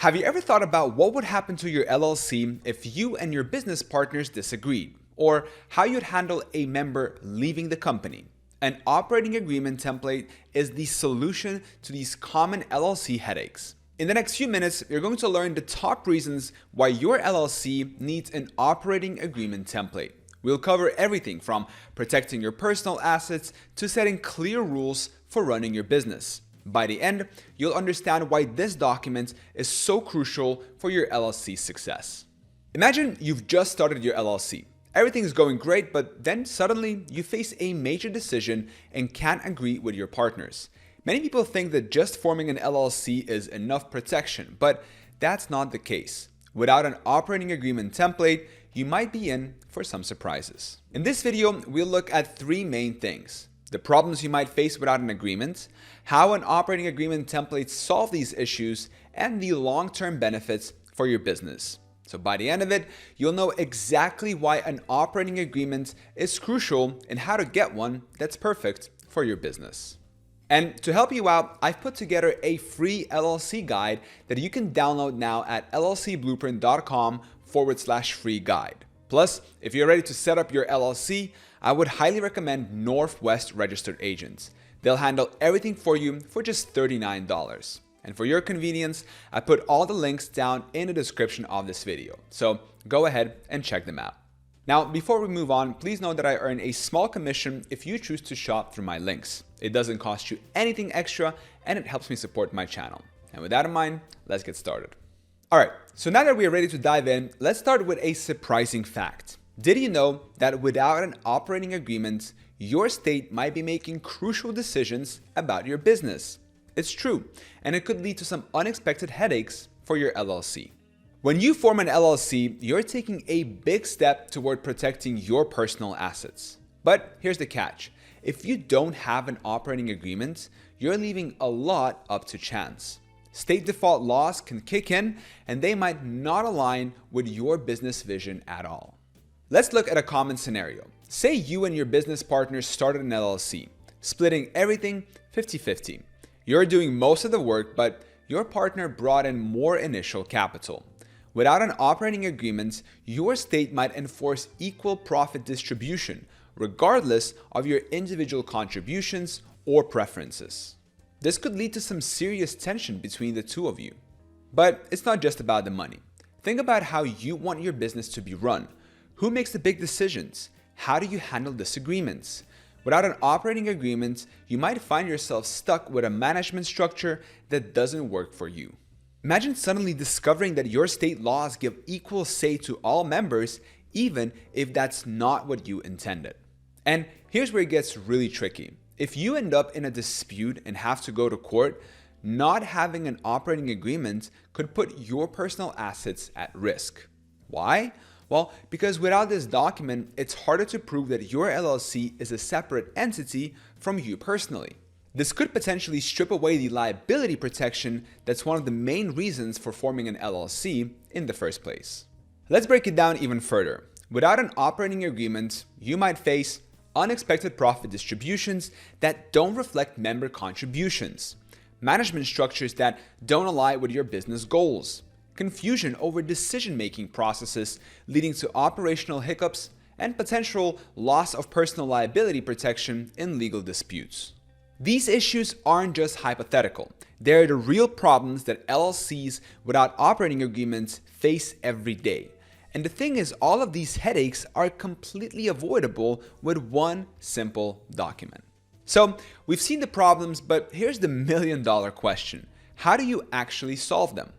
Have you ever thought about what would happen to your LLC if you and your business partners disagreed? Or how you'd handle a member leaving the company? An operating agreement template is the solution to these common LLC headaches. In the next few minutes, you're going to learn the top reasons why your LLC needs an operating agreement template. We'll cover everything from protecting your personal assets to setting clear rules for running your business. By the end, you'll understand why this document is so crucial for your LLC's success. Imagine you've just started your LLC. Everything's going great, but then suddenly you face a major decision and can't agree with your partners. Many people think that just forming an LLC is enough protection, but that's not the case. Without an operating agreement template, you might be in for some surprises. In this video, we'll look at three main things: the problems you might face without an agreement, how an operating agreement template solves these issues, and the long-term benefits for your business. So by the end of it, you'll know exactly why an operating agreement is crucial and how to get one that's perfect for your business. And to help you out, I've put together a free LLC guide that you can download now at llcblueprint.com/free guide. Plus, if you're ready to set up your LLC, I would highly recommend Northwest Registered Agents. They'll handle everything for you for just $39. And for your convenience, I put all the links down in the description of this video. So go ahead and check them out. Now, before we move on, please know that I earn a small commission if you choose to shop through my links. It doesn't cost you anything extra and it helps me support my channel. And with that in mind, let's get started. All right, so now that we are ready to dive in, let's start with a surprising fact. Did you know that without an operating agreement, your state might be making crucial decisions about your business? It's true, and it could lead to some unexpected headaches for your LLC. When you form an LLC, you're taking a big step toward protecting your personal assets. But here's the catch. If you don't have an operating agreement, you're leaving a lot up to chance. State default laws can kick in, and they might not align with your business vision at all. Let's look at a common scenario. Say you and your business partner started an LLC, splitting everything 50-50. You're doing most of the work, but your partner brought in more initial capital. Without an operating agreement, your state might enforce equal profit distribution, regardless of your individual contributions or preferences. This could lead to some serious tension between the two of you. But it's not just about the money. Think about how you want your business to be run. Who makes the big decisions? How do you handle disagreements? Without an operating agreement, you might find yourself stuck with a management structure that doesn't work for you. Imagine suddenly discovering that your state laws give equal say to all members, even if that's not what you intended. And here's where it gets really tricky. If you end up in a dispute and have to go to court, not having an operating agreement could put your personal assets at risk. Why? Well, because without this document, it's harder to prove that your LLC is a separate entity from you personally. This could potentially strip away the liability protection that's one of the main reasons for forming an LLC in the first place. Let's break it down even further. Without an operating agreement, you might face unexpected profit distributions that don't reflect member contributions, management structures that don't align with your business goals, confusion over decision-making processes leading to operational hiccups, and potential loss of personal liability protection in legal disputes. These issues aren't just hypothetical. They're the real problems that LLCs without operating agreements face every day. And the thing is, all of these headaches are completely avoidable with one simple document. So we've seen the problems, but here's the million-dollar question. How do you actually solve them?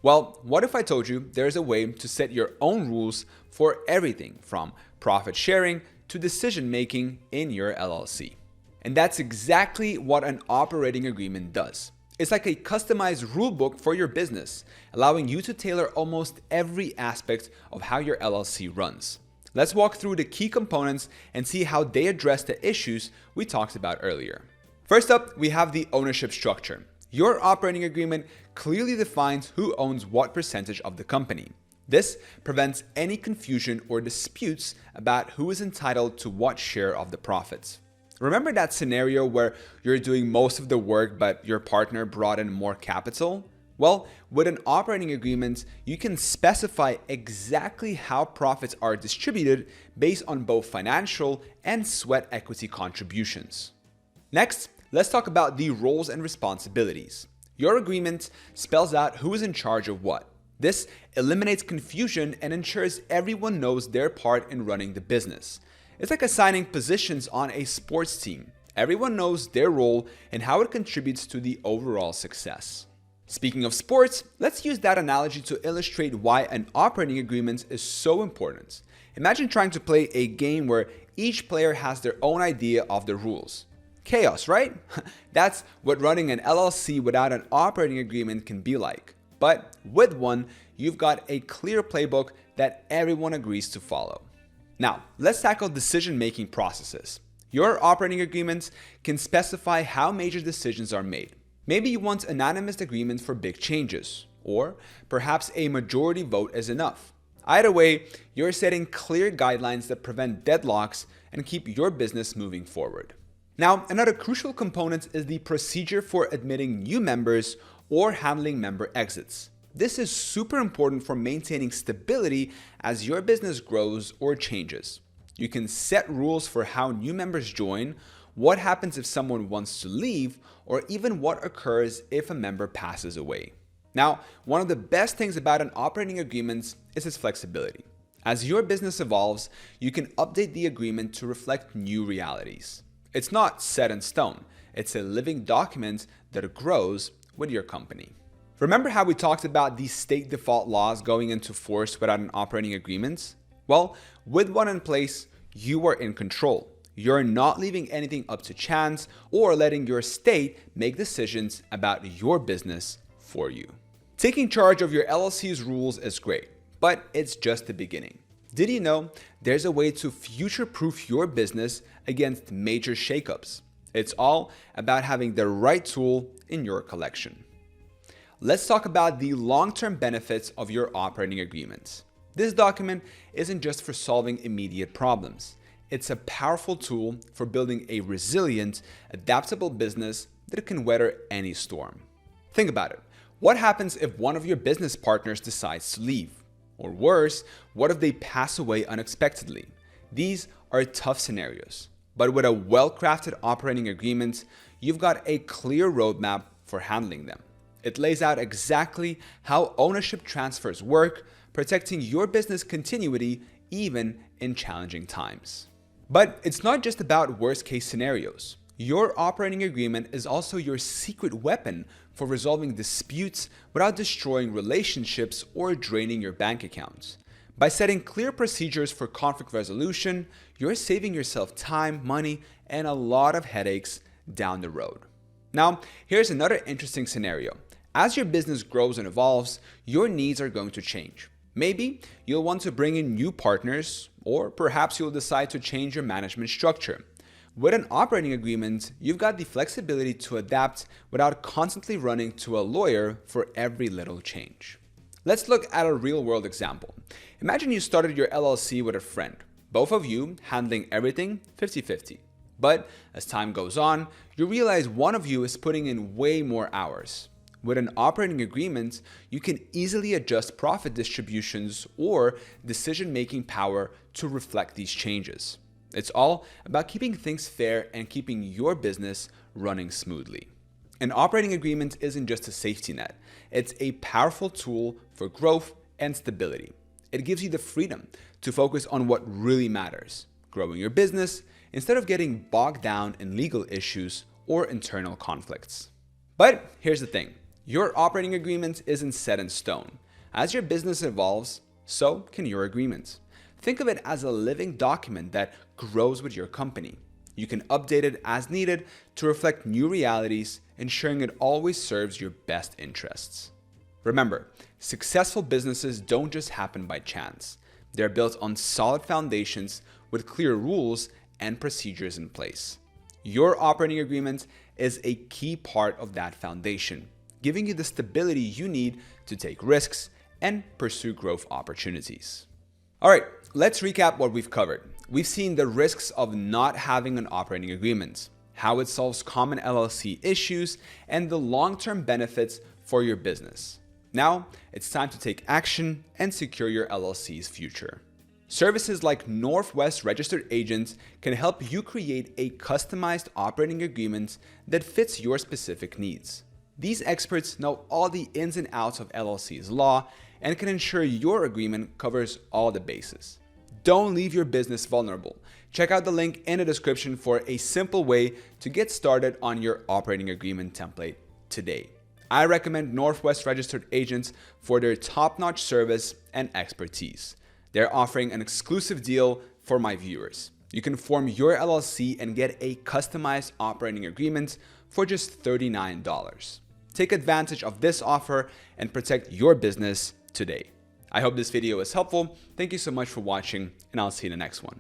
Well, what if I told you there's a way to set your own rules for everything from profit sharing to decision making in your LLC? And that's exactly what an operating agreement does. It's like a customized rulebook for your business, allowing you to tailor almost every aspect of how your LLC runs. Let's walk through the key components and see how they address the issues we talked about earlier. First up, we have the ownership structure. Your operating agreement clearly defines who owns what percentage of the company. This prevents any confusion or disputes about who is entitled to what share of the profits. Remember that scenario where you're doing most of the work but your partner brought in more capital? Well, with an operating agreement, you can specify exactly how profits are distributed based on both financial and sweat equity contributions. Next, let's talk about the roles and responsibilities. Your agreement spells out who is in charge of what. This eliminates confusion and ensures everyone knows their part in running the business. It's like assigning positions on a sports team. Everyone knows their role and how it contributes to the overall success. Speaking of sports, let's use that analogy to illustrate why an operating agreement is so important. Imagine trying to play a game where each player has their own idea of the rules. Chaos, right? That's what running an LLC without an operating agreement can be like. But with one, you've got a clear playbook that everyone agrees to follow. Now, let's tackle decision-making processes. Your operating agreements can specify how major decisions are made. Maybe you want unanimous agreement for big changes, or perhaps a majority vote is enough. Either way, you're setting clear guidelines that prevent deadlocks and keep your business moving forward. Now, another crucial component is the procedure for admitting new members or handling member exits. This is super important for maintaining stability as your business grows or changes. You can set rules for how new members join, what happens if someone wants to leave, or even what occurs if a member passes away. Now, one of the best things about an operating agreement is its flexibility. As your business evolves, you can update the agreement to reflect new realities. It's not set in stone. It's a living document that grows with your company. Remember how we talked about the state default laws going into force without an operating agreement? Well, with one in place, you are in control. You're not leaving anything up to chance or letting your state make decisions about your business for you. Taking charge of your LLC's rules is great, but it's just the beginning. Did you know there's a way to future-proof your business against major shakeups? It's all about having the right tool in your collection. Let's talk about the long-term benefits of your operating agreements. This document isn't just for solving immediate problems. It's a powerful tool for building a resilient, adaptable business that can weather any storm. Think about it. What happens if one of your business partners decides to leave? Or worse, what if they pass away unexpectedly? These are tough scenarios. But with a well-crafted operating agreement, you've got a clear roadmap for handling them. It lays out exactly how ownership transfers work, protecting your business continuity even in challenging times. But it's not just about worst-case scenarios. Your operating agreement is also your secret weapon for resolving disputes without destroying relationships or draining your bank accounts. By setting clear procedures for conflict resolution, you're saving yourself time, money, and a lot of headaches down the road. Now, here's another interesting scenario. As your business grows and evolves, your needs are going to change. Maybe you'll want to bring in new partners, or perhaps you'll decide to change your management structure. With an operating agreement, you've got the flexibility to adapt without constantly running to a lawyer for every little change. Let's look at a real-world example. Imagine you started your LLC with a friend, both of you handling everything 50-50. But as time goes on, you realize one of you is putting in way more hours. With an operating agreement, you can easily adjust profit distributions or decision-making power to reflect these changes. It's all about keeping things fair and keeping your business running smoothly. An operating agreement isn't just a safety net. It's a powerful tool for growth and stability. It gives you the freedom to focus on what really matters, growing your business instead of getting bogged down in legal issues or internal conflicts. But here's the thing. Your operating agreement isn't set in stone. As your business evolves, so can your agreements. Think of it as a living document that grows with your company. You can update it as needed to reflect new realities, ensuring it always serves your best interests. Remember, successful businesses don't just happen by chance. They're built on solid foundations with clear rules and procedures in place. Your operating agreement is a key part of that foundation, giving you the stability you need to take risks and pursue growth opportunities. All right, let's recap what we've covered. We've seen the risks of not having an operating agreement, how it solves common LLC issues, and the long-term benefits for your business. Now, it's time to take action and secure your LLC's future. Services like Northwest Registered Agents can help you create a customized operating agreement that fits your specific needs. These experts know all the ins and outs of LLC's law and can ensure your agreement covers all the bases. Don't leave your business vulnerable. Check out the link in the description for a simple way to get started on your operating agreement template today. I recommend Northwest Registered Agents for their top-notch service and expertise. They're offering an exclusive deal for my viewers. You can form your LLC and get a customized operating agreement for just $39. Take advantage of this offer and protect your business today. I hope this video was helpful. Thank you so much for watching, and I'll see you in the next one.